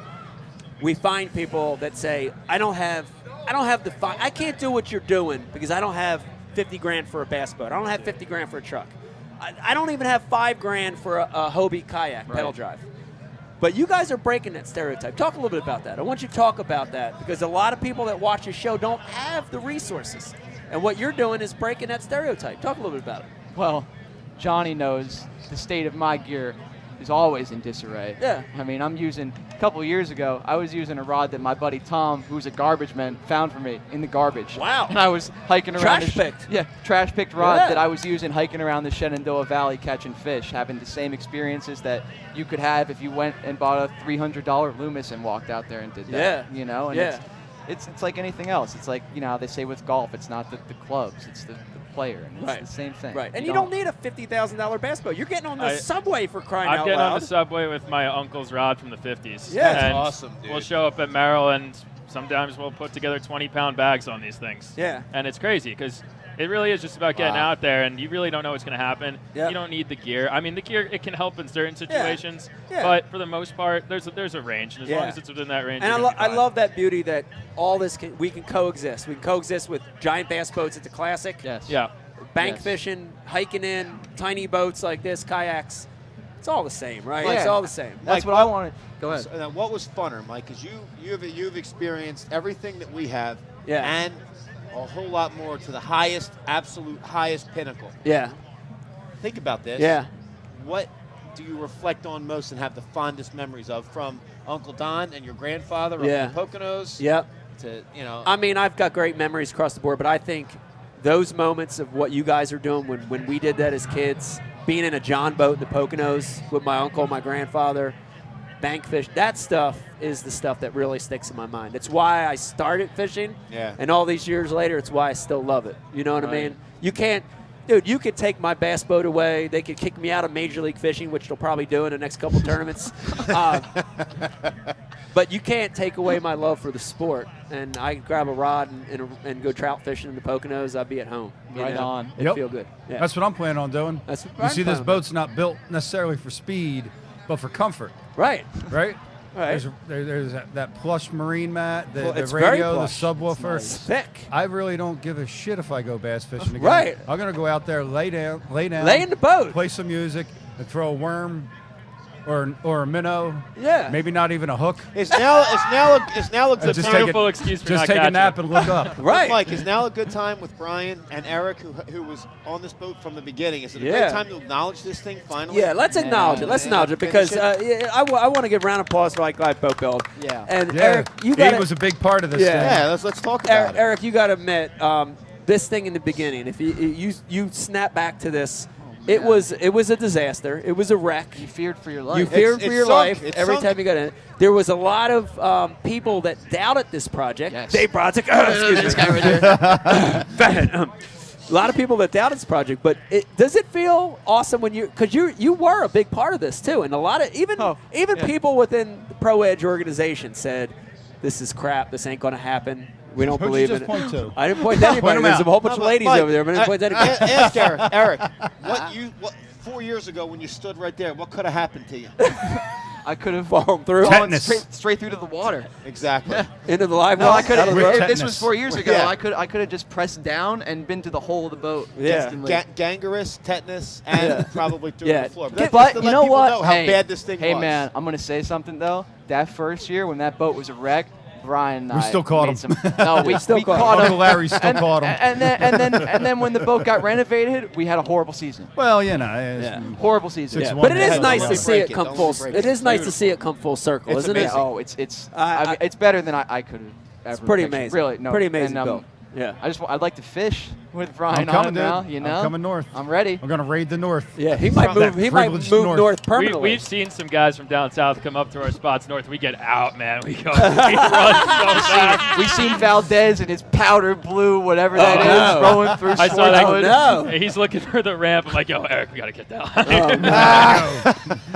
we find people that say, I can't do what you're doing because I don't have 50 grand for a bass boat. I don't have 50 grand for a truck. I don't even have 5 grand for a Hobie kayak pedal drive. But you guys are breaking that stereotype. Talk a little bit about that. I want you to talk about that because a lot of people that watch the show don't have the resources. And what you're doing is breaking that stereotype. Talk a little bit about it. Well, Johnny knows the state of my gear is always in disarray. Yeah. I mean, a couple years ago, I was using a rod that my buddy Tom, who's a garbage man, found for me in the garbage. Wow. And I was hiking around. Trash-picked. Trash-picked rod Yeah. that I was using hiking around the Shenandoah Valley catching fish, having the same experiences that you could have if you went and bought a $300 Loomis and walked out there and did that. Yeah. You know? And it's like anything else. It's like, you know, how they say with golf, it's not the clubs, it's the player. And it's the same thing. Right. And you don't need a $50,000 bass boat. You're getting on the subway for crying I'm out getting loud. on the subway with my uncle's rod from the 50s. Yeah. That's and awesome, dude. We'll show up at Merrill, and sometimes we'll put together 20-pound bags on these things. Yeah. And it's crazy because it really is just about getting out there, and you really don't know what's going to happen. Yep. You don't need the gear. I mean, the gear, it can help in certain situations, Yeah. but for the most part, there's a range, and as long Yeah. as it's within that range, And you're gonna be I fine. love that beauty that all this we can coexist. We can coexist with giant bass boats at the Classic. Yes. Yeah. Bank Yes. fishing, hiking in, tiny boats like this, kayaks. It's all the same, right? Yeah. It's all the same. That's Mike, what I wanted. Go ahead. So, now, what was funner, Mike? Because you've experienced everything that we have, Yeah. and a whole lot more to the absolute highest pinnacle. Yeah. Think about this. Yeah. What do you reflect on most and have the fondest memories of from Uncle Don and your grandfather Yeah. up in the Poconos? Yep. To I mean, I've got great memories across the board, but I think those moments of what you guys are doing when we did that as kids, being in a John boat in the Poconos with my uncle, my grandfather, bank fish, that stuff is the stuff that really sticks in my mind. It's why I started fishing, and all these years later, it's why I still love it. You know what I mean? You can't, dude, you could take my bass boat away. They could kick me out of Major League Fishing, which they'll probably do in the next couple tournaments. But you can't take away my love for the sport. And I could grab a rod and go trout fishing in the Poconos. I'd be at home. Right on. It'd feel good. Yeah. That's what I'm planning on doing. That's what you I'm see, this planning on boat's not built necessarily for speed, but for comfort. Right. Right? Right. There's that plush marine mat, the It's very radio, the plush. subwoofer. It's thick. I really don't give a shit if I go bass fishing again. Right. I'm going to go out there, lay down, Lay in the boat. play some music, and throw a worm or a minnow. Yeah. Maybe not even a hook. Is now a good Just time? take Beautiful excuse for Just not take a catching nap it. and look up. Right. Mike, is now a good time with Brian and Eric, who was on this boat from the beginning? Is it a Yeah. great time to acknowledge this thing finally? Yeah, let's acknowledge it. Let's acknowledge it because I want to give a round of applause for Ike Live Boat Build. Yeah. And Yeah. Eric, you He got was a big part of this Yeah. thing. Yeah, let's talk about it. Eric, you got to admit, this thing in the beginning. If you snap back to this, it was a disaster. It was a wreck. You feared for your life. You feared for It's your sunk. life It's every sunk. time you got in it. There was a lot of people that doubted this project. Yes. They project. Excuse me. A lot of people that doubted this project, but does it feel awesome when because you were a big part of this too, and a lot of even people within the Pro Edge organization said, "This is crap. This ain't going to happen. We don't Who'd believe you in just it." point to? I didn't point to anybody. them There's a out. whole bunch of ladies Mike, over there, but I didn't point to anybody. Ask Eric. What 4 years ago when you stood right there, what could have happened to you? I could have Fallen through. fallen Tetanus. straight through to the water. Exactly. Into the live No, well. I could Out of the have. road. This Tetanus. was 4 years ago. Yeah. I could have just pressed down and been to the hole of the boat. Yeah. instantly. Gangrous, tetanus, and probably through Yeah. the floor. But Just to you let know people what? know how Hey, bad this thing hey was. man, I'm gonna say something though. That first year when that boat was a wreck, Brian and We I still caught made him. No, we Still we caught caught Uncle him. Larry still caught him. And then when the boat got renovated, we had a horrible season. Well, you know. it's- Yeah. Horrible season. Six Yeah, one but it head is on nice the to line. see it Don't come break full. it. Don't It is nice to Beautiful. see it come full circle, It's isn't amazing. it? Oh, it's I- I mean, it's better than I could have ever. It's pretty pictured. amazing. Really, no, Pretty amazing and, build. Yeah. I'd like to fish with Brian I'm coming, on it now. dude. You know, I'm coming north. I'm ready. I'm going to raid the north. Yeah, he might From move. that He might privileged move north. north permanently. We've seen some guys from down south come up to our spots north. We get out, man. We go. We run so fast. We seen Valdez and his powder blue, whatever that is, no. rolling through I saw that. Swartzwood. no. He's looking for the ramp. I'm like, yo, Eric, we gotta get down.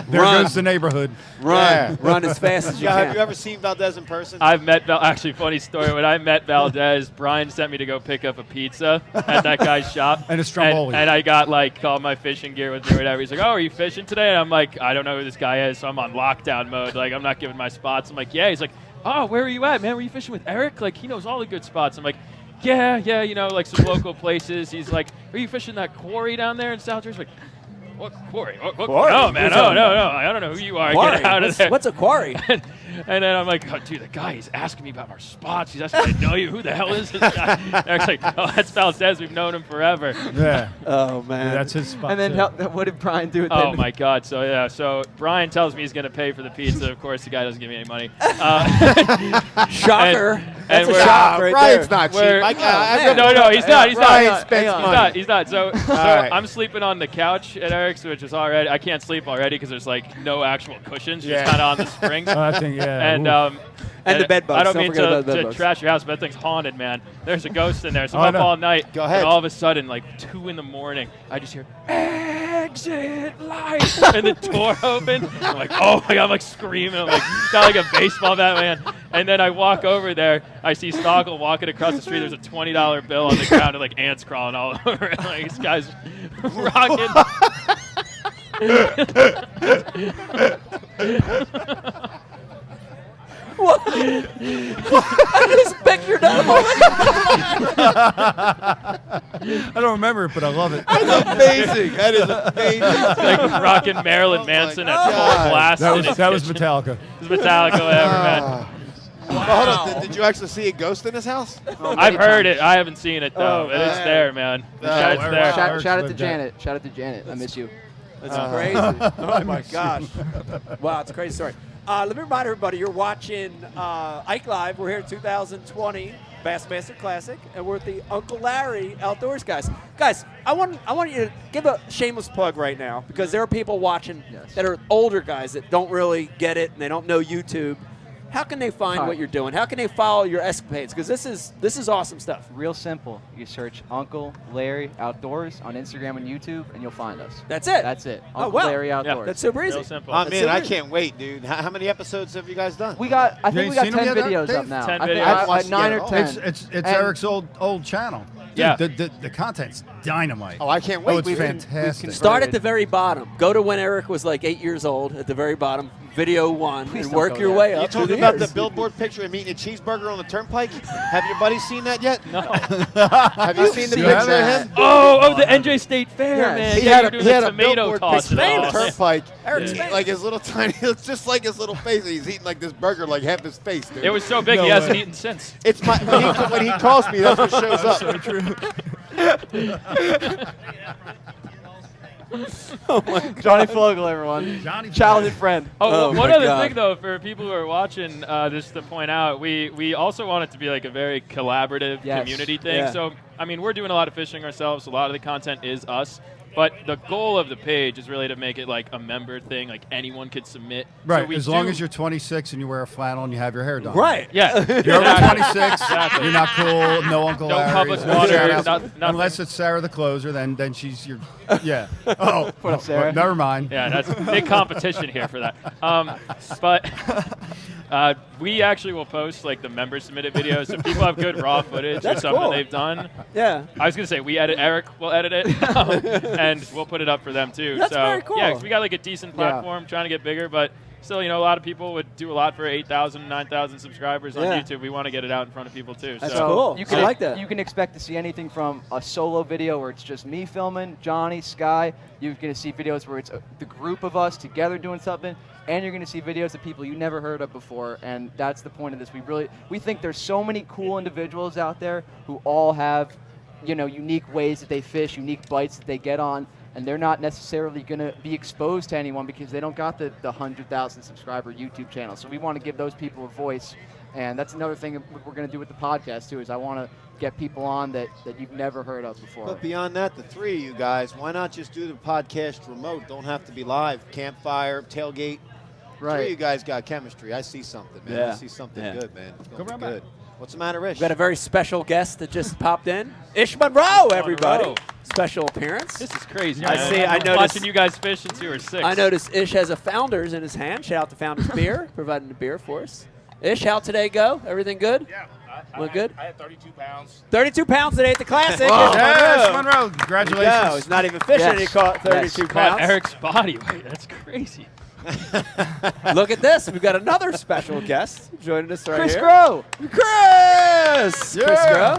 There Run. goes the neighborhood. Run, run as fast as you Yeah, have can. you ever seen Valdez in person? I've met actually funny story. When I met Valdez, Brian sent me to go pick up a pizza at that guy's shop. And a Stromboli. And I got like all my fishing gear with me or whatever. He's like, "Oh, are you fishing today?" And I'm like, "I don't know who this guy is, so I'm on lockdown mode. Like, I'm not giving my spots." I'm like, "Yeah." He's like, "Oh, where are you at, man? Were you fishing with Eric? Like, he knows all the good spots." I'm like, "Yeah, you know, like some local places." He's like, "Are you fishing that quarry down there in South Jersey?" I'm like, "What quarry? What Quarry? No, man. Who's No, that? no. I don't know who you are. Quarry. Get out of there." What's a quarry? And then I'm like, "Oh, dude, the guy, he's asking me about our spots. He's asking me, I know you. Who the hell is this guy?" Eric's like, "Oh, that's Valdez. We've known him forever." Yeah. Oh man, That's his spot. And then too. what did Brian do? At Oh the my God! So Brian tells me he's going to pay for the pizza. Of course, the guy doesn't give me any money. shocker. and That's a we're- shock right Brian's there. not cheap. We're- No, he's not. He's Brian not. spends Hang on. money. He's not. So right. I'm sleeping on the couch at Eric's, which is already. I can't sleep already because there's like no actual cushions, Yeah. just kind of on the springs. I think, yeah. And Oof. And the bed bugs. I don't Don't mean forget about the bed to bugs. trash your house, but that thing's haunted, man. There's a ghost in there, so Oh, I'm I up know. all night. Go ahead. And all of a sudden, like 2 in the morning, I just hear exit light, and the door opened. I'm like, oh my God, I'm like screaming. I'm like, got like a baseball bat, man. And then I walk over there. I see Stockel walking across the street. There's a $20 bill on the ground and like ants crawling all over it. Like this guy's rocking. I just pictured that. I don't remember it, but I love it. Amazing. That is amazing. Like rocking Marilyn Manson at full God. blast. That in was his that was kitchen. Metallica. It was Metallica, whatever, man. Well, hold on. Did you actually see a ghost in his house? I've heard it. I haven't seen it though, Oh, but it's man. there, man. Oh, It's wow. there. Shout out to Lived Janet. Shout out to Janet. I miss you. That's crazy. Oh my gosh. Wow, it's a crazy story. Let me remind everybody, you're watching Ike Live. We're here in 2020 Bassmaster Classic, and we're at the Uncle Larry Outdoors, guys. Guys, I want you to give a shameless plug right now, because there are people watching that are older guys that don't really get it and they don't know YouTube. How can they find what you're doing? How can they follow your escapades? Because this is awesome stuff. Real simple. You search Uncle Larry Outdoors on Instagram and YouTube, and you'll find us. That's it. That's it. Oh, Uncle wow. Larry Outdoors. Yeah. That's super easy. Real simple. Oh, man, I can't wait, dude. How many episodes have you guys done? I think we got seen them 10 yet, videos Dave? up now. 10 I think videos. Watched 9 it. or 10. It's And Eric's old channel. Dude, Yeah. the content's dynamite. Oh, I can't wait. Oh, it's fantastic. Start at the very bottom. Go to when Eric was like 8 years old, at the very bottom, video 1, Please and don't work go your there. way You up through talking the about years. the billboard picture of eating a cheeseburger on the turnpike? Have your buddies seen that yet? No. Have you seen the You picture haven't? of him? Oh, the NJ State Fair, Yes. man. He Yeah, had you're a, doing he had the a tomato billboard toss picture and on all. the turnpike. Eric's He's famous. like his little tiny, it's just like his little face. He's eating like this burger, like half his face, dude. It was so big, No he hasn't way. etten since. It's my when he calls me, that's what shows up. So true. Johnny Fogle, everyone. Johnny Childhood friend. Oh, Oh one my other God. thing, though, for people who are watching, just to point out, we also want it to be like a very collaborative Yes. community thing. Yeah. So, I mean, we're doing a lot of fishing ourselves. A lot of the content is us. But the goal of the page is really to make it like a member thing, like anyone could submit. Right, So we as long do- as you're 26 and you wear a flannel and you have your hair done. Right. Yeah. You're over Exactly. 26, Exactly. you're not cool, no Uncle No Larry's, public no water, shout-outs. nothing. Unless it's Sarah the closer, then she's your, yeah. Oh, What up, Sarah? never mind. Yeah, that's big competition here for that. But we actually will post like the member submitted videos. If people have good raw footage or That's something cool. they've done, Yeah. I was gonna say Eric will edit it, and we'll put it up for them too. That's so very cool. yeah, 'cause we got like a decent platform, trying to get bigger, but still, a lot of people would do a lot for 8,000, 9,000 subscribers on Yeah. YouTube. We want to get it out in front of people too. That's so cool. You I like that. You can expect to see anything from a solo video where it's just me filming, Johnny, Sky. You're going to see videos where it's the group of us together doing something, and you're going to see videos of people you never heard of before. And that's the point of this. We think there's so many cool individuals out there who all have, unique ways that they fish, unique bites that they get on. And they're not necessarily going to be exposed to anyone because they don't got the 100,000 subscriber YouTube channel. So we want to give those people a voice. And that's another thing that we're going to do with the podcast, too, is I want to get people on that you've never heard of before. But beyond that, the three of you guys, why not just do the podcast remote? Don't have to be live. Campfire, tailgate. Right. Three of you guys got chemistry. I see something, man. Yeah. I see something Yeah. good, man. It's Go going to right be back. good. What's the matter, Ish? We've got a very special guest that just popped in. Ish Monroe, everybody. Monroe. Special appearance. this is crazy. I man. see- I I've been noticed- watching you guys fish since you were 6. I noticed Ish has a Founders in his hand. Shout out to Founders Beer, providing the beer for us. Ish, how'd today go? Everything good? Yeah. Look good? I had 32 pounds. 32 pounds today at the Classic. Whoa. Ish Yes, Monroe. Monroe, There you congratulations. go. He's not even fishing. Yes. He caught 32 Yes. pounds. Eric's body weight. That's crazy. Look at this. We've got another special guest joining us right Chris here. Grow. Chris! Yeah. Chris Grow.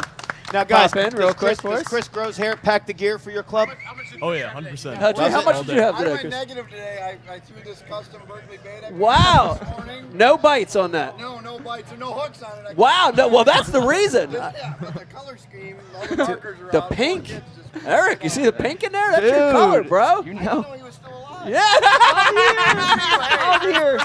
Now, guys, Pop in real does quick for does us. Chris Grows hair pack the gear for your club? Oh yeah, 100%. How much did you have I today, went Chris? negative today. I threw this custom Berkeley bait at Wow. this morning. No bites on that. No bites and no hooks on it. I Wow. No, well, that's the reason. Yeah, but the color scheme, all the markers are The out. pink. Kids just- Eric, you see the pink in there? That's your Dude. color, bro. You I know. didn't know he was still alive. Yeah. Over here.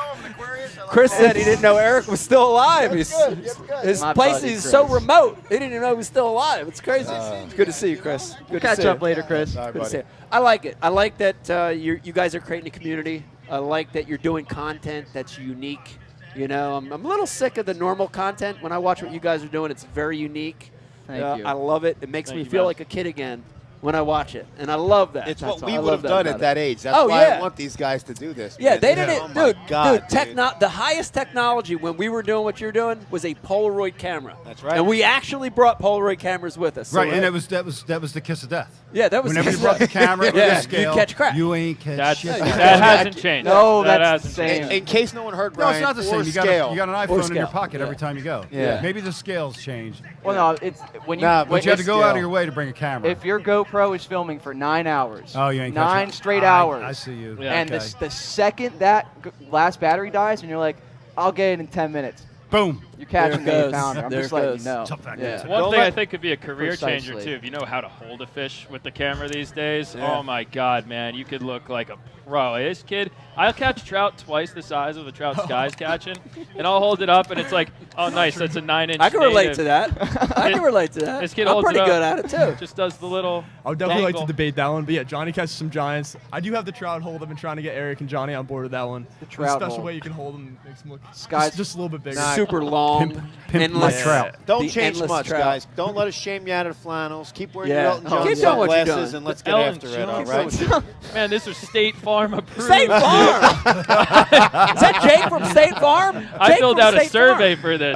Chris said he didn't know Eric was still alive. That's He's, good. That's good. his My place buddy, is so Chris. remote. He didn't even know he was still alive. It's crazy. It's good to see you, Chris. Good to Catch see up you. later, Chris. Sorry, Good to see buddy. you. I like it. I like that you guys are creating a community. I like that you're doing content that's unique. I'm a little sick of the normal content. When I watch what you guys are doing, it's very unique. Thank you. I love it. It makes Thank me you, feel man. like a kid again when I watch it, and I love that. It's That's what we all. I would love have done about at it. that age. That's Oh, why yeah. I want these guys to do this. Yeah, man. they didn't. Oh my God, dude. The highest technology when we were doing what you're doing was a Polaroid camera. That's right. And we actually brought Polaroid cameras with us. So Right, and that was the kiss of death. yeah, that was Whenever you brought the camera with Yeah, the scale, you'd catch crap. you ain't catch That's, shit. that hasn't changed. No, that that's hasn't the changed. same. In case no one heard, No, it's Brian, not the same. or You scale. got an Or iPhone in your scale. pocket Yeah. every time you go. Yeah. Maybe the scales change. Well, no, it's when you. Nah, when But you had to it's- go scale. out of your way to bring a camera. If your GoPro is filming for 9 hours, Oh, you ain't 9 catching- straight I- hours. I see you. Yeah. And Okay. the second that last battery dies, and you're like, I'll get it in 10 minutes. Boom. You're catching There it me a pounder. goes. I'm There just it letting goes. you know. Tough that Yeah. gets it. One Don't thing I let- think could be a career changer Precisely. too. If you know how to hold a fish with the camera these days, Yeah. oh my God, man, you could look like a pro. This kid, I'll catch trout twice the size of the trout Sky's catching, and I'll hold it up, and it's like, oh, nice, that's a 9-inch. I can relate native. to that. I can relate to that. This kid I'm holds pretty it up. good at it too. Just does the little. I would definitely like dangle. to debate that one, but yeah, Johnny catches some giants. I do have the trout hold. I've been trying to get Eric and Johnny on board with that one. The There's trout a special hold. way you can hold them, makes them look Sky's- just a little bit bigger. Super long, pimp my endless trout. Don't the change endless much, trout. guys. Don't let us shame you out of the flannels. Keep wearing your Yeah. Elton Oh, John keep doing what you're sunglasses doing. and let's get Elton after it, John. all Keep right? Man, this was State Farm approved. State Farm. Is that Jake from State Farm? I Jake filled from out a State survey Farm. for this.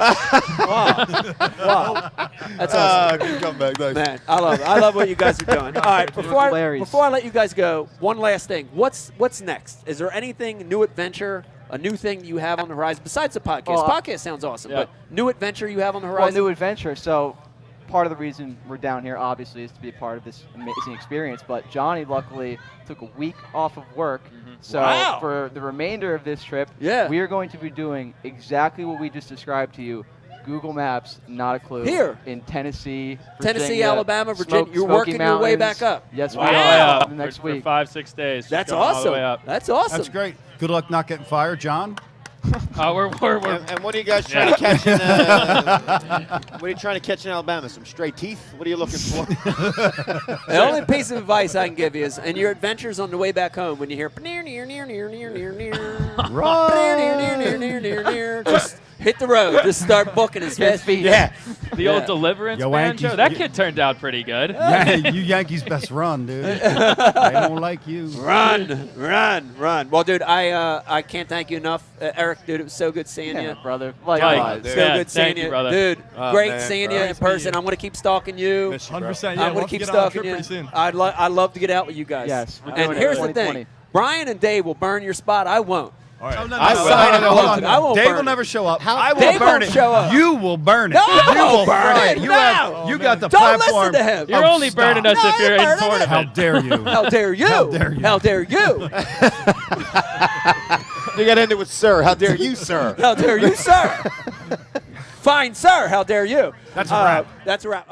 Wow. That's awesome. Good comeback. Nice. Man, I love it. I love what you guys are doing. All right, Hilarious. before I let you guys go, one last thing. What's next? Is there anything, new adventure, a new thing you have on the horizon besides the podcast? Well, Podcast sounds awesome, yeah. but new adventure you have on the Well, horizon? new adventure. So part of the reason we're down here, obviously, is to be a part of this amazing experience. But Johnny, luckily, took a week off of work. So Wow. for the remainder of this trip, Yeah. we are going to be doing exactly what we just described to you. Google Maps, not a clue. Here. In Tennessee, Tennessee, Virginia, Alabama, Virginia. You're Smoky working your way Mountains. back up. Yes, we All the way are. up The next for week. 5-6 days. Just That's going all the awesome. way up. That's awesome. That's great. Good luck not getting fired, John. We're And what are you guys trying to catch in? What are you trying to catch in Alabama? Some stray teeth? What are you looking for? The only piece of advice I can give you is, in your adventures on the way back home, when you hear near, near, near, near, near, near, near, near, just hit the road. Just start booking as fast. Yeah. the old Deliverance Yo, banjo. Yankees- That kid turned out pretty good. Yeah, you Yankees best run, dude. They don't like you. Run, run, run. Well, dude, I can't thank you enough. Eric, dude, it was so good seeing Yeah, you. brother. Mike, Likewise. So Yeah, good seeing thank you, you. brother. Dude, Oh, great man, seeing you bro. in Nice meeting person. you. I'm going to keep stalking you. Miss you, bro. 100%. Yeah, I'm we'll going to have keep get on a stalking trip you. pretty soon. I'd love to get out with you guys. Yes, we're And doing it here's in the thing. 2020. Brian and Dave will burn your spot. I won't. All right. No, I no, sign no, it. hold on. I won't Dave burn will it. never show up. I will Dave burn won't it. show up. You will burn it. No, you I will won't burn fry it. You No. have. You got the Don't platform. listen to him. You're only Stop. burning us No, if you're in burning it. tournament. How dare you? How dare you? How dare you? How dare you? You got to end it with sir. How dare you, sir? How dare you, sir? Fine, sir. How dare you? That's a wrap. That's a wrap.